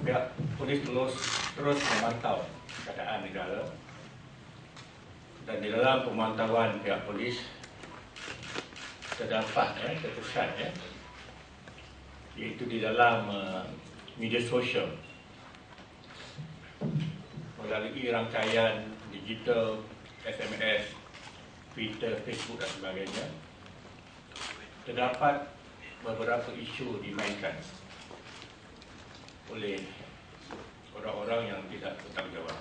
pihak polis terus memantau keadaan negara, dan di dalam pemantauan pihak polis terdapat terkesan iaitu di dalam media sosial melalui rangkaian digital, SMS, Twitter, Facebook dan sebagainya, terdapat beberapa isu dimainkan oleh orang-orang yang tidak bertanggungjawab.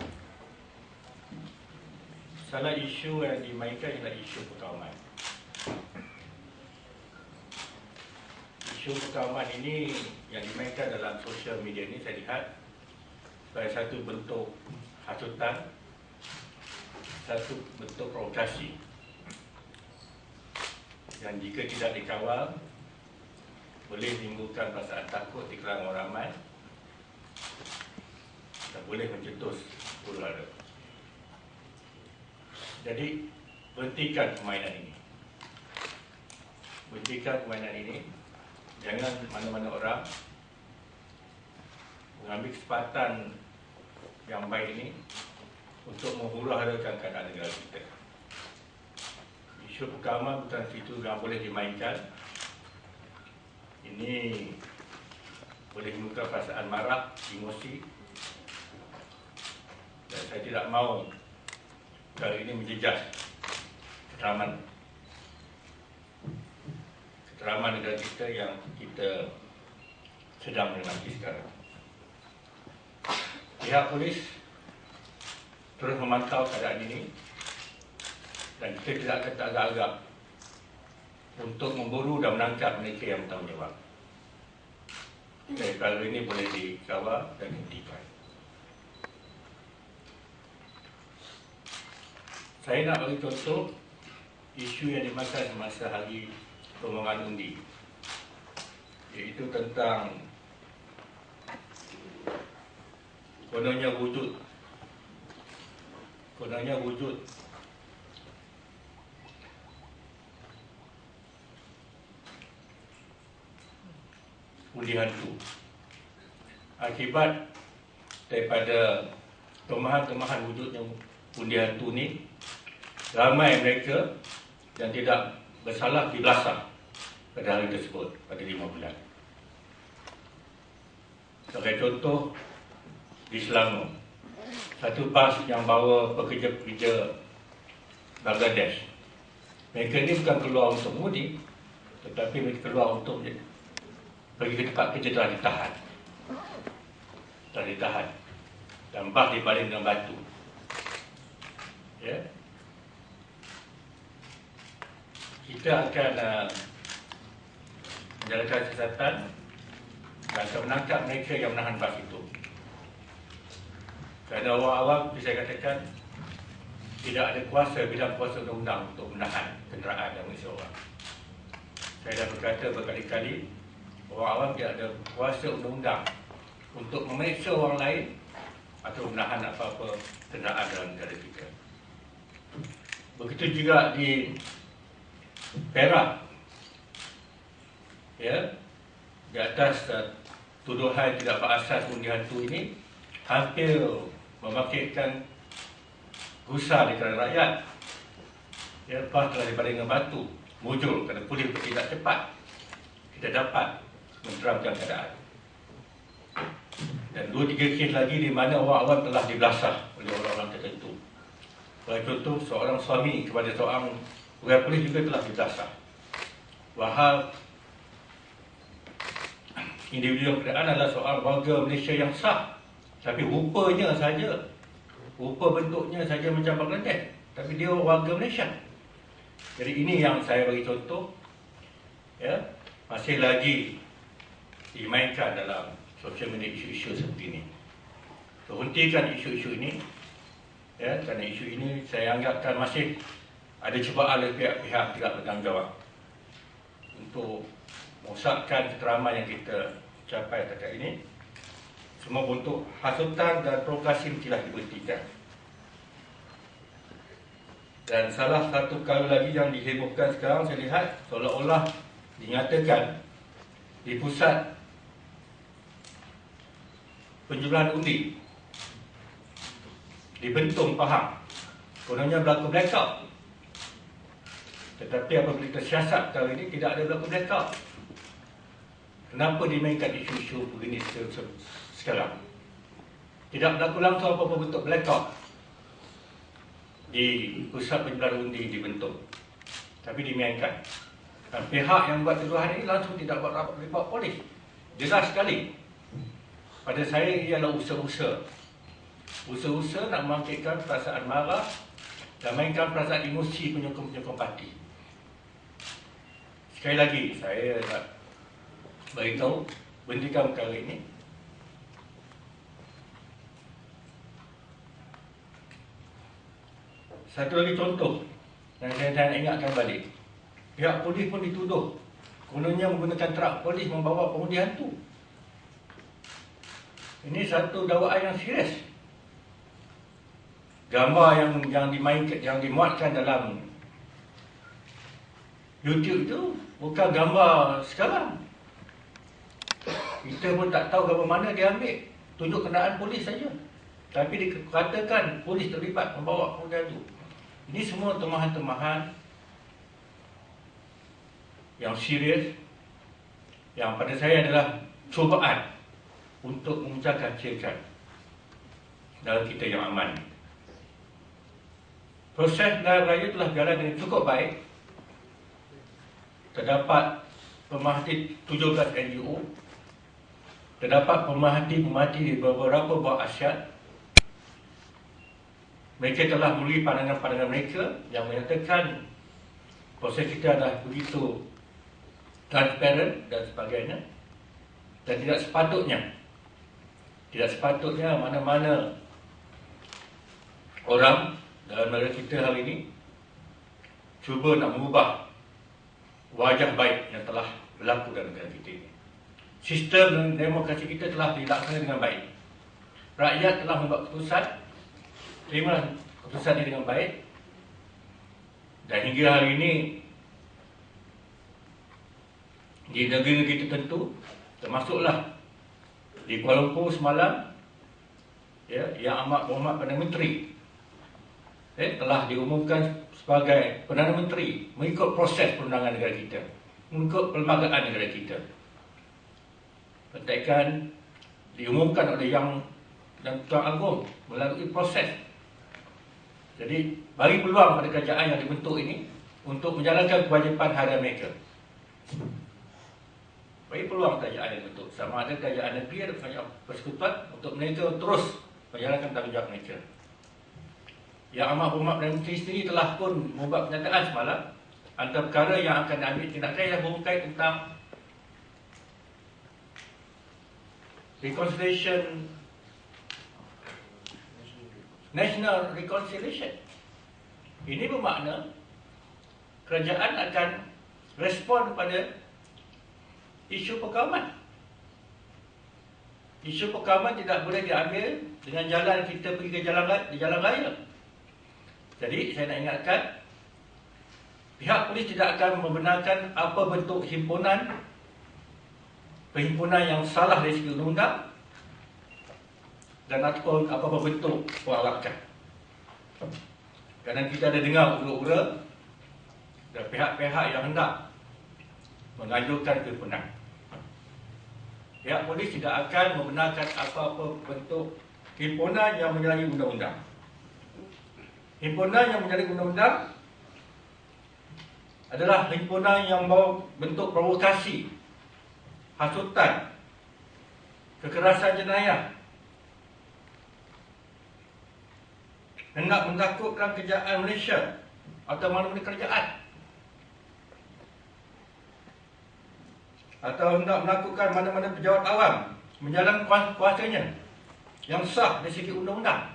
Salah isu yang dimainkan ialah isu perkawaman. Isu perkawaman ini yang dimainkan dalam sosial media ini saya lihat sebagai satu bentuk hasutan, satu bentuk provokasi yang jika tidak dikawal boleh menimbulkan perasaan takut di kalangan orang ramai dan boleh mencetus huru-hara. Jadi berhentikan permainan ini. Berhentikan permainan ini. Jangan mana-mana orang mengambil kesempatan yang baik ini untuk menghuru-harakan keadaan negara kita. Isu perkawaman bukan situ yang boleh dimainkan. Ini boleh menimbulkan perasaan marah, emosi, dan saya tidak mahu perkara ini menjejas keteraman negara kita yang kita sedang menikmati sekarang. Pihak polis terus memantau keadaan ini dan kita tidak akan agak-agak untuk memburu dan menangkap mereka yang bertanggungjawab. Perkara ini boleh dikawal dan dihentikan. Saya nak bagi contoh isu yang dimakan semasa hari permohonan undi, iaitu tentang kononnya wujud undi hantu akibat daripada kelemahan wujudnya undi hantu ni. Ramai mereka yang tidak bersalah dibelasah pada hari tersebut pada 5 bulan. Sebagai contoh, di Selangor, satu bas yang bawa pekerja-pekerja Bangladesh, mereka ini bukan keluar untuk mudik, tetapi mereka keluar untuk pergi ke tempat kerja telah ditahan dan bas dibaling dengan batu. Kita akan menjalankan siasatan dan akan menangkap mereka yang menahan bas itu. Kerana awal-awal saya katakan tidak ada kuasa bidang kuasa undang-undang untuk menahan kenderaan dan mengisi orang. Saya dah berkata berkali-kali bahawa awal tidak ada kuasa undang-undang untuk memeriksa orang lain atau menahan apa-apa kenderaan dalam negara kita. Begitu juga di Perak, di atas tuduhan tidak berasas undi hantu ini, hampir membangkitkan gusar di kalangan rakyat. Lepas telah dibaling dengan batu, mujur kerana polis bertindak cepat, kita dapat menteramkan keadaan. Dan 2-3 kes lagi di mana orang awam telah dibelasah oleh orang-orang tertentu. Sebagai contoh, seorang suami kepada seorang pegawai polis juga telah dibelasah. Wahal individu yang berkenaan adalah seorang warga Malaysia yang sah, tapi rupanya saja, rupa bentuknya saja macam Bangladesh, tapi dia warga Malaysia. Jadi ini yang saya bagi contoh, masih lagi dimainkan dalam sosial media isu-isu seperti ini. So, hentikan isu-isu ini, kerana isu ini saya anggapkan masih ada cubaan oleh pihak-pihak tidak bertanggungjawab untuk merosakkan keteraman yang kita capai setakat ini. Semua bentuk hasutan dan provokasi mestilah diberhentikan. Dan salah satu perkara lagi yang dihebohkan sekarang, saya lihat seolah-olah dinyatakan di pusat penjumlahan undi di Bentong, Pahang. Kononnya berlaku blackout. Tetapi apabila kita siasat kali ini tidak ada berlaku blackout. Kenapa dimainkan isu-isu begini sekarang? Tidak berlaku langsung apa-apa bentuk blackout di pusat penjumlahan undi di Bentong. Tapi dimainkan. Dan pihak yang buat tuduhan ini langsung tidak buat report polis. Jelas sekali. Pada saya ialah usaha-usaha. Usaha-usaha nak membangkitkan perasaan marah dan mainkan perasaan emosi penyokong-penyokong parti. Sekali lagi, saya nak beritahu, berhentikan perkara ini. Satu lagi contoh yang saya nak ingatkan balik. Pihak polis pun dituduh kononnya menggunakan trak polis membawa pengundi hantu. Ini satu dakwaan yang serius. Gambar yang dimainkan, yang dimuatkan dalam YouTube itu bukan gambar sekarang. Kita pun tak tahu gambar mana dia ambil. Tunjuk kenderaan polis saja. Tapi dikatakan polis terlibat membawa pengundi hantu. Ini semua temahan-temahan yang serius, yang pada saya adalah cubaan untuk memecahkan kecilkan dalam kita yang aman. Proses dalam raya telah berjalan dengan cukup baik. Terdapat pemerhati 17 NGO, terdapat pemerhati-pemerhati di beberapa buah asyad. Mereka telah memberi pandangan-pandangan mereka yang menyatakan proses kita adalah begitu transparent dan sebagainya. Dan tidak sepatutnya mana-mana orang dalam negara kita hari ini cuba nak mengubah wajah baik yang telah berlaku dalam negara kita ini. Sistem demokrasi kita telah dilaksanakan dengan baik. Rakyat telah membuat keputusan, terimalah keputusan ini dengan baik. Dan hingga hari ini di negeri-negeri tertentu, termasuklah di Kuala Lumpur semalam, ya, Yang Amat Berhormat Perdana Menteri telah diumumkan sebagai Perdana Menteri mengikut proses perundangan negara kita, mengikut perlembagaan negara kita. Pentaikan diumumkan oleh Yang dan Tuan Agong melalui proses. Jadi bagi peluang pada kerajaan yang dibentuk ini untuk menjalankan kewajipan harian mereka. Bagi peluang kerajaan yang dibentuk, sama ada kerajaan negeri atau kerajaan persekutuan, untuk mereka terus menjalankan tanggungjawab mereka. Yang Amat Berhormat Perdana Menteri sendiri telah pun membuat pernyataan semalam. Antara perkara yang akan diambil tindakan yang berkait tentang reconciliation, national reconciliation. Ini bermakna kerajaan akan respon kepada isu perkauman. Isu perkauman tidak boleh diambil dengan jalan kita pergi ke jalan raya. Jadi saya nak ingatkan, pihak polis tidak akan membenarkan apa bentuk perhimpunan yang salah dari segi undang-undang dan ataupun apa bentuk perarakan. Kerana kita ada dengar ura-ura dan pihak-pihak yang hendak mengajukan perhimpunan. Pihak polis tidak akan membenarkan apa-apa bentuk himpunan yang menyalahi undang-undang. Himpunan yang menyalahi undang-undang adalah himpunan yang membawa bentuk provokasi, hasutan, kekerasan jenayah, hendak menakutkan kerajaan Malaysia atau mana-mana kerajaan, atau hendak menakutkan mana-mana pejabat awam menjalankan kuasanya yang sah dari segi undang-undang.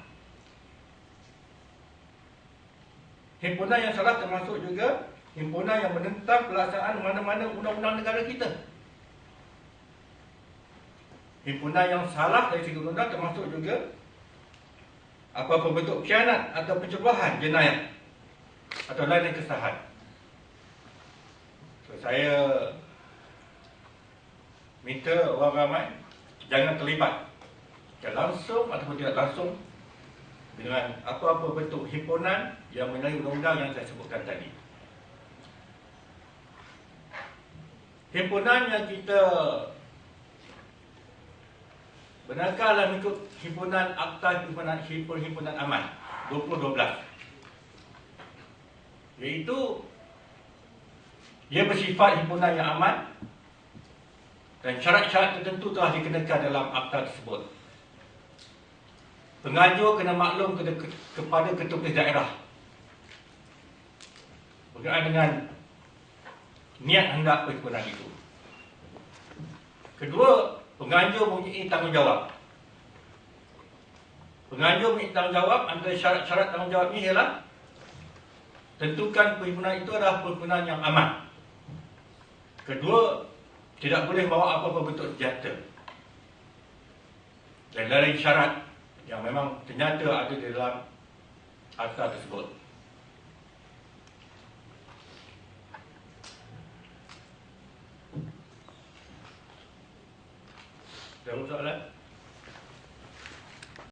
Himpunan yang salah termasuk juga himpunan yang menentang pelaksanaan mana-mana undang-undang negara kita. Himpunan yang salah dari segi undang-undang termasuk juga apa-apa bentuk khianat atau pencegahan jenayah atau lain kesalahan. So, saya minta orang ramai jangan terlibat langsung ataupun tidak langsung dengan apa-apa bentuk himpunan yang menyalahi undang-undang yang saya sebutkan tadi. Himpunan yang kita benarkan dalam ikut himpunan Akta Himpunan Aman 2012, iaitu ia bersifat himpunan yang aman dan syarat-syarat tertentu telah dikenakan dalam akta tersebut. Pengajuan kena maklum kepada ketua polis daerah berkaitan dengan niat hendak perhimpunan itu. Kedua, pengajuan mempunyai tanggungjawab. Pengajuan mempunyai tanggungjawab. Antara syarat-syarat tanggungjawab ini ialah tentukan perhimpunan itu adalah perhimpunan yang aman. Kedua, tidak boleh bawa apa-apa bentuk senjata. Dan lain syarat yang memang ternyata ada di dalam akta tersebut. Ada soalan?